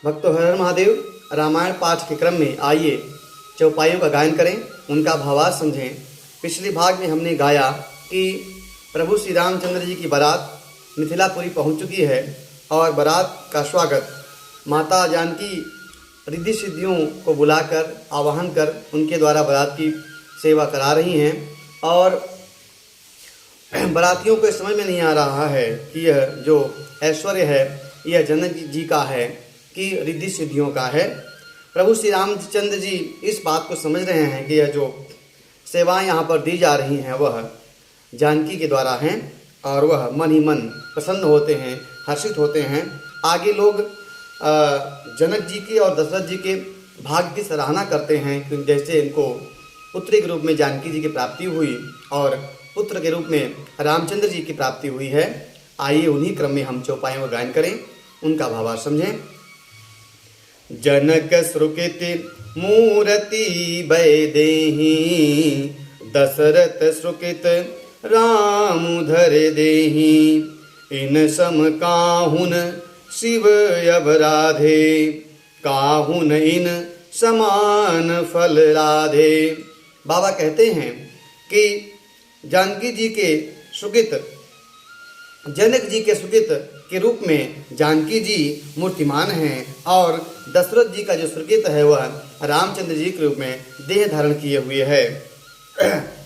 भक्तों, हर हर महादेव। रामायण पाठ के क्रम में आइए चौपाइयों का गायन करें, उनका भावार्थ समझें। पिछले भाग में हमने गाया कि प्रभु श्री रामचंद्र जी की बारात मिथिलापुरी पहुंच चुकी है और बारात का स्वागत माता जानकी रिद्धि सिद्धियों को बुलाकर आवाहन कर उनके द्वारा बारात की सेवा करा रही हैं। और बारातियों को समझ में नहीं आ रहा है कि यह जो ऐश्वर्य है यह जनक जी का है कि रिद्धि सिद्धियों का है। प्रभु श्री रामचंद्र जी इस बात को समझ रहे हैं कि यह जो सेवाएं यहाँ पर दी जा रही हैं वह जानकी के द्वारा हैं और वह मन ही मन प्रसन्न होते हैं, हर्षित होते हैं। आगे लोग जनक जी के और दशरथ जी के भाग्य की सराहना करते हैं कि जैसे इनको पुत्र के रूप में जानकी जी की प्राप्ति हुई और पुत्र के रूप में रामचंद्र जी की प्राप्ति हुई है। आइए उन्हीं क्रम में हम चौपाइयों का गायन करें, उनका भावार्थ समझें। जनक श्रुकित मूर्ति भय देहि, दशरथ श्रुकित राम धर देहि। इन सम काहुन शिव अवराधे, काहुन इन समान फल राधे। बाबा कहते हैं कि जानकी जी के सुकित, जनक जी के सुकित के रूप में जानकी जी मूर्तिमान हैं और दशरथ जी का जो सुकित है वह रामचंद्र जी के रूप में देह धारण किए हुए है।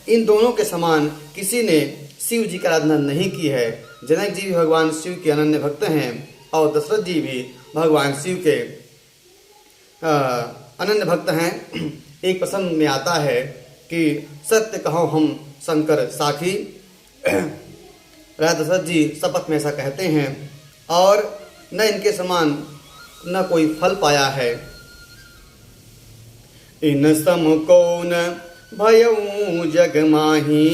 इन दोनों के समान किसी ने शिव जी की आराधना नहीं की है। जनक जी भी भगवान शिव के अनन्य भक्त हैं और दशरथ जी भी भगवान शिव के अनन्य भक्त हैं। एक प्रसंग में आता है कि सत्य कहो हम शंकर साखी, राजा दशरथ जी शपथ में ऐसा कहते हैं और न इनके समान न कोई फल पाया है। इन सम कौन भयऊ जग माही,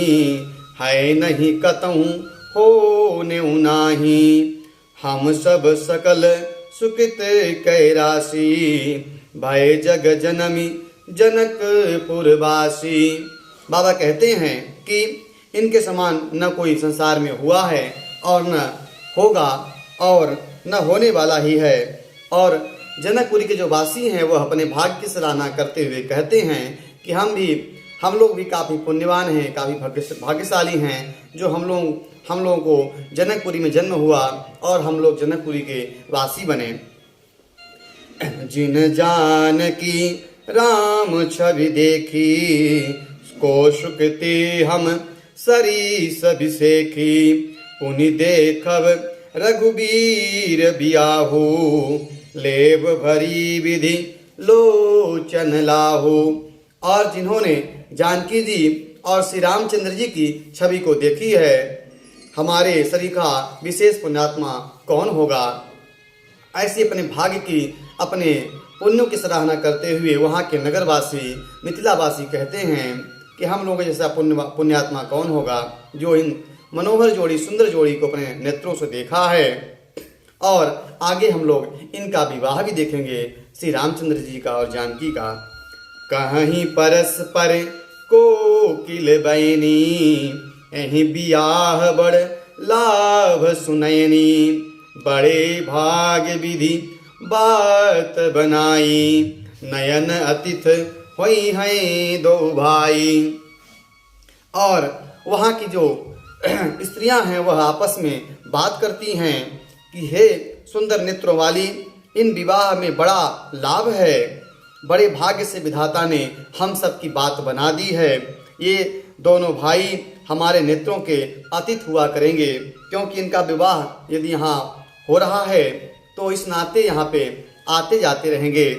है नहीं कतहु हो नेउ नाही। हम सब सकल सुकित कैरासी, भय जग जनमी जनकपुर वासी। बाबा कहते हैं कि इनके समान न कोई संसार में हुआ है और न होगा और न होने वाला ही है। और जनकपुरी के जो वासी हैं वह अपने भाग्य की सराहना करते हुए कहते हैं कि हम लोग भी काफ़ी पुण्यवान हैं, काफ़ी भाग्यशाली हैं जो हम लोगों को जनकपुरी में जन्म हुआ और हम लोग जनकपुरी के वासी बने। जिन जान की राम छवि देखी, कौशुकते हम सरीस अभिषेखी। पुनि देखब रघुबीर बियाहू, लेव भरी विधि लोचन लाहू। और जिन्होंने जानकी जी और श्री रामचंद्र जी की छवि को देखी है, हमारे सरीखा विशेष पुण्यात्मा कौन होगा। ऐसे अपने भाग्य की, अपने पुण्यों की सराहना करते हुए वहाँ के नगरवासी, मिथिलावासी कहते हैं कि हम लोगों जैसा पुण्यात्मा कौन होगा जो इन मनोहर जोड़ी, सुंदर जोड़ी को अपने नेत्रों से देखा है। और आगे हम लोग इनका विवाह भी देखेंगे, श्री रामचंद्र जी का और जानकी का। कहीं परस्पर कोकिल बैनी, एहि बियाह बड़ लाभ सुनैनी। बड़े भाग विधि बात बनाई, नयन अतिथ होई हैं दो भाई। और वहाँ की जो स्त्रियां हैं वह आपस में बात करती हैं कि हे सुंदर नेत्रों वाली, इन विवाह में बड़ा लाभ है, बड़े भाग्य से विधाता ने हम सब की बात बना दी है। ये दोनों भाई हमारे नेत्रों के अतिथ हुआ करेंगे, क्योंकि इनका विवाह यदि यहाँ हो रहा है तो इस नाते यहाँ पे आते जाते रहेंगे।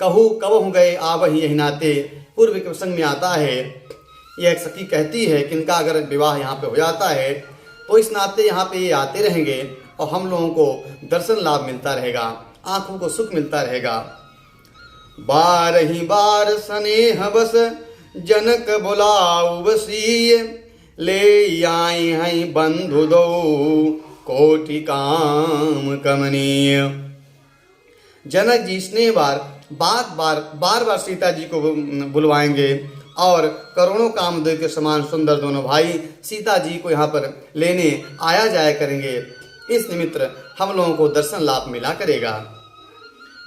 कहू कब हो गए आवही यही नाते, पूर्व के प्रसंग में आता है। यह एक सखी कहती है कि इनका अगर विवाह यहाँ पे हो जाता है तो इस नाते यहाँ पे ये आते रहेंगे और हम लोगों को दर्शन लाभ मिलता रहेगा, आंखों को सुख मिलता रहेगा। बार ही बार स्नेह बस जनक बुलाऊ बसीय, ले आई हैं बंधु दो कोटि काम कमनीय। जनक जी स्नेह बार सीता जी को बुलवाएंगे और करोड़ों कामदेव के समान सुंदर दोनों भाई सीता जी को यहाँ पर लेने आया जाया करेंगे। इस निमित्त हम लोगों को दर्शन लाभ मिला करेगा।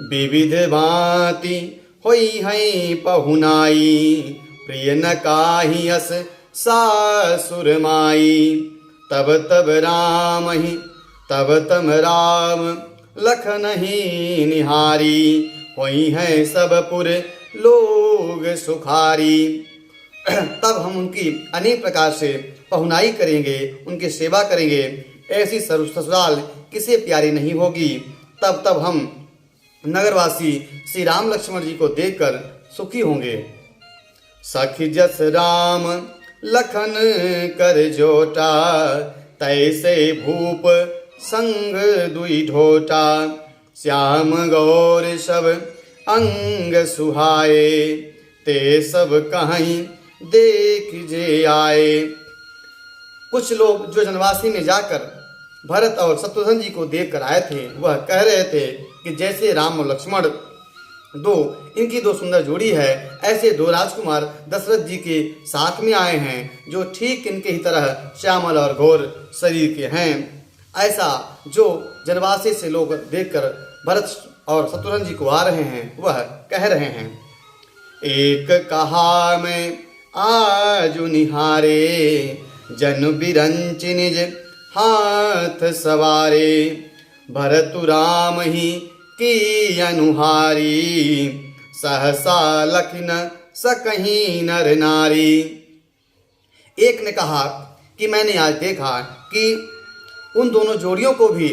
विविध भांति होई है पहुनाई, प्रिय न काहि अस सासुर माई। तब तब राम ही तब तम राम लखन ही निहारी, होई है सब पुर लोग सुखारी। तब हम उनकी अनेक प्रकार से पहुनाई करेंगे, उनकी सेवा करेंगे, ऐसी ससुराल किसे प्यारी नहीं होगी। तब हम नगरवासी श्री राम लक्ष्मण जी को देखकर सुखी होंगे। सखी जस राम लखन कर जोटा, तैसे भूप संग दुई ढोटा। श्याम गौर सब अंग सुहाए, ते सब कहीं देख जे आए। कुछ लोग जो जनवासी में जाकर भरत और शत्रुघ्न जी को देख कर आए थे, वह कह रहे थे कि जैसे राम और लक्ष्मण इनकी दो सुंदर जोड़ी है, ऐसे दो राजकुमार दशरथ जी के साथ में आए हैं जो ठीक इनके ही तरह श्यामल और घोर शरीर के हैं। ऐसा जो जनवासी से लोग देखकर भरत और शत्रुघ्न जी को आ रहे हैं, वह कह रहे हैं। एक कहा मैं आजु निहारे, जन बिरंच निज हाथ सवारे। भरतु राम ही की अनुहारी, सहसा लखन सकहीं नर नारी। एक ने कहा कि मैंने आज देखा कि उन दोनों जोड़ियों को भी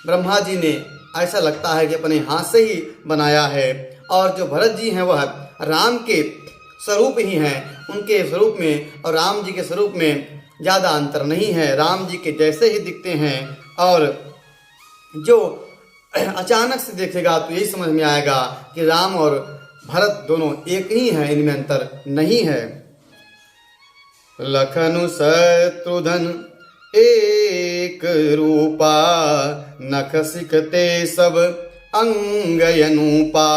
ब्रह्मा जी ने ऐसा लगता है कि अपने हाथ से ही बनाया है, और जो भरत जी हैं वह राम के स्वरूप ही हैं। उनके स्वरूप में और राम जी के स्वरूप में ज़्यादा अंतर नहीं है, राम जी के जैसे ही दिखते हैं। और जो अचानक से देखेगा तो यही समझ में आएगा कि राम और भरत दोनों एक ही हैं, इनमें अंतर नहीं है। लखनु शत्रुघ्न एक रूपा, नख सिखते सब अंग अनूपा।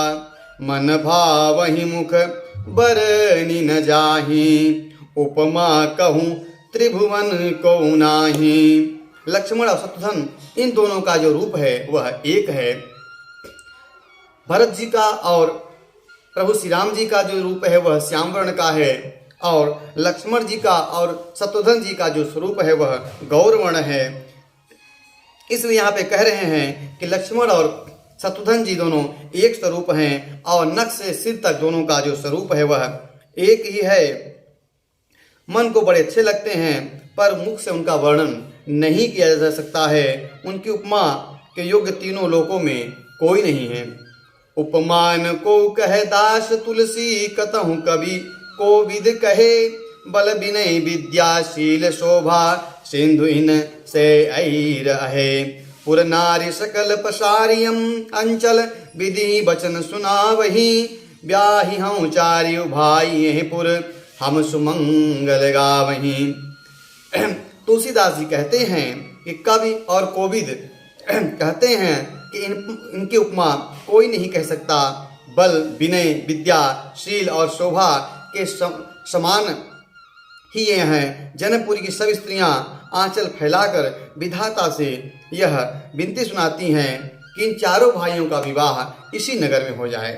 मन भावहि मुख बरनि न जाहि, उपमा कहूँ त्रिभुवन को नाही। लक्ष्मण और शत्रुघ्न इन दोनों का जो रूप है वह एक है। भरत जी का और प्रभु श्री राम जी का जो रूप है वह श्याम वर्ण का है, और लक्ष्मण जी का और शत्रुघ्न जी का जो स्वरूप है वह गौर वर्ण है। इसलिए यहाँ पे कह रहे हैं कि लक्ष्मण और शत्रुघ्न जी दोनों एक स्वरूप हैं, और नख से सिर तक दोनों का जो स्वरूप है वह एक ही है। मन को बड़े अच्छे लगते हैं, पर मुख से उनका वर्णन नहीं किया जा सकता है। उनकी उपमा के योग्य तीनों लोकों में कोई नहीं है। उपमान को कह दास तुलसी, कतहु कवि को विद कहे। बल विनय विद्याशील शोभा, सिंधु इन से ऐर है। पुर नारी सकल पसारियम, अंचल विधि वचन सुनावही। ब्याहि हूँ चार्यु भाई यही पुर, हम सुमंगल गावही। तुलसीदास जी कहते हैं कि कवि और कोविद कहते हैं कि इनकी उपमा कोई नहीं कह सकता। बल विनय विद्या शील और शोभा के समान ही ये हैं। जनकपुरी की सब स्त्रियां आंचल फैलाकर विधाता से यह विनती सुनाती हैं कि इन चारों भाइयों का विवाह इसी नगर में हो जाए,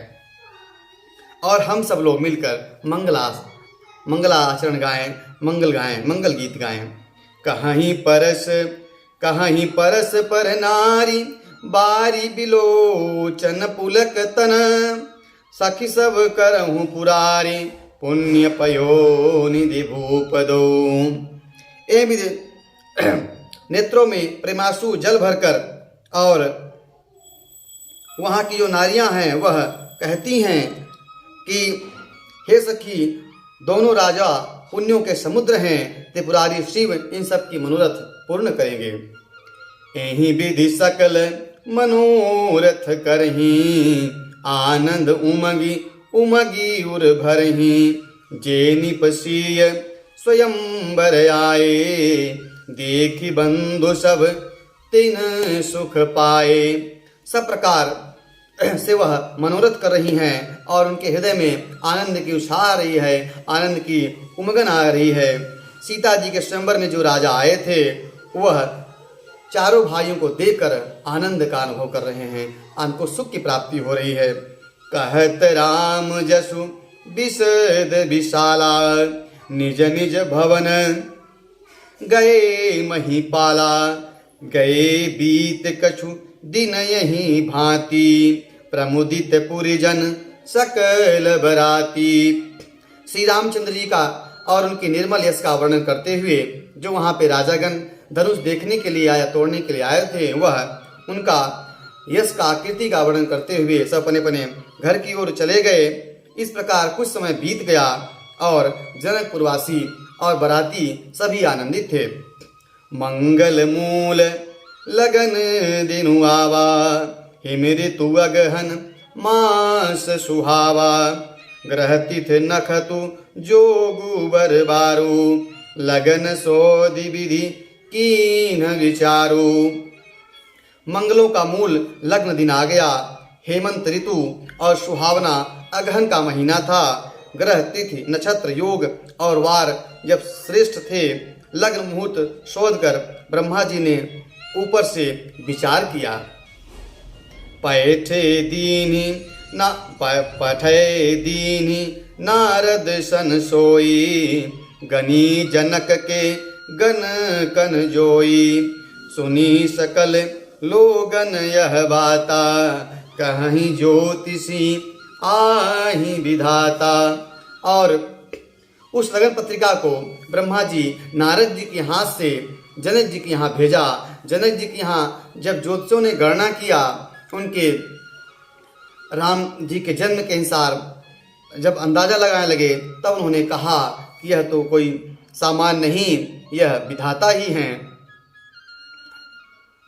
और हम सब लोग मिलकर मंगलाचरण गाएं, मंगल गीत गाएं। कहीं परस पर नारी, बारी बिलोचन पुलक तन। सखी सब करहूँ पुरारी, पुण्य पयो निधि भूप दो। ए नेत्रों में प्रेमासु जल भरकर, और वहाँ की जो नारियां हैं वह कहती हैं कि हे सखी, दोनों राजा पुण्यों के समुद्र हैं, त्रिपुरारी शिव इन सब की मनोरथ पूर्ण करेंगे। यही विधि सकल मनोरथ करही, आनंद उमगी उर भरही। जे निपसीय स्वयंवर आए, देखी बंधु सब तिन सुख पाए। सब प्रकार से वह मनोरथ कर रही हैं, और उनके हृदय में आनंद की उछाल आ रही है, आनंद की उमगन आ रही है। सीता जी के स्वयंवर में जो राजा आए थे वह चारों भाइयों को देखकर आनंद का अनुभव कर रहे हैं, उनको सुख की प्राप्ति हो रही है। कहत राम जसु विशद विशाला, निज निज भवन गए महीपाला। गए बीत कछु दिन यही भांति, प्रमुदित पुरिजन सकल बराती। श्री रामचंद्र जी का और उनके निर्मल यश का वर्णन करते हुए जो वहां पे राजागण धनुष देखने के लिए आया, तोड़ने के लिए आए थे, वह उनका यश का आकृति का वर्णन करते हुए सब अपने अपने घर की ओर चले गए। इस प्रकार कुछ समय बीत गया और जनकपुरवासी और बराती सभी आनंदित थे। मंगल मूल लगन दिनु आवा, हिम ऋतु अगहन मास सुहावा। ग्रह तिथ नखतु जोगु बरबारू, लगन सोधि विधि कीन विचारू। मंगलों का मूल लग्न दिन आ गया। हेमंत ऋतु और सुहावना अगहन का महीना था। ग्रह तिथि नक्षत्र योग और वार जब श्रेष्ठ थे, लग्न मुहूर्त शोध कर ब्रह्मा जी ने ऊपर से विचार किया। पैठे दीनी ना पठे दीनी नारद सन सोई, गनी जनक के गन कन जोई। सुनी सकल लोगन यह बाता, कहीं ज्योतिषी आही विधाता। और उस लगन पत्रिका को ब्रह्मा जी नारद जी के हाथ से जनक जी के यहाँ भेजा। जनक जी के यहाँ जब ज्योतिषियों ने गणना किया, उनके राम जी के जन्म के अनुसार जब अंदाजा लगाने लगे, तब उन्होंने कहा कि यह तो कोई सामान्य नहीं, यह विधाता ही हैं।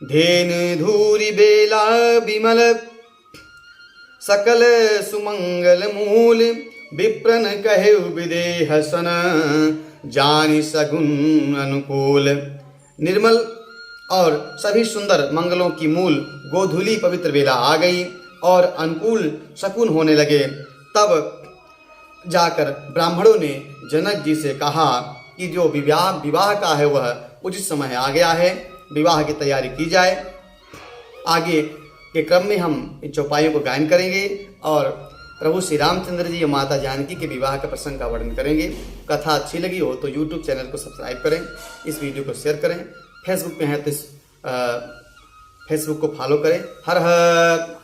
धेन धूरी बेला विमल, सकल सुमंगल मूल। विप्रन कहे विदेह सन, जानि सगुन अनुकूल। निर्मल और सभी सुंदर मंगलों की मूल गोधूली पवित्र बेला आ गई और अनुकूल शकुन होने लगे। तब जाकर ब्राह्मणों ने जनक जी से कहा कि जो विवाह का है वह उचित समय आ गया है, विवाह की तैयारी की जाए। आगे के क्रम में हम इन चौपाइयों को गायन करेंगे और प्रभु श्री रामचंद्र जी और माता जानकी के विवाह का प्रसंग का वर्णन करेंगे। कथा अच्छी लगी हो तो YouTube चैनल को सब्सक्राइब करें, इस वीडियो को शेयर करें, फेसबुक पे हैं तो फेसबुक को फॉलो करें। हर हर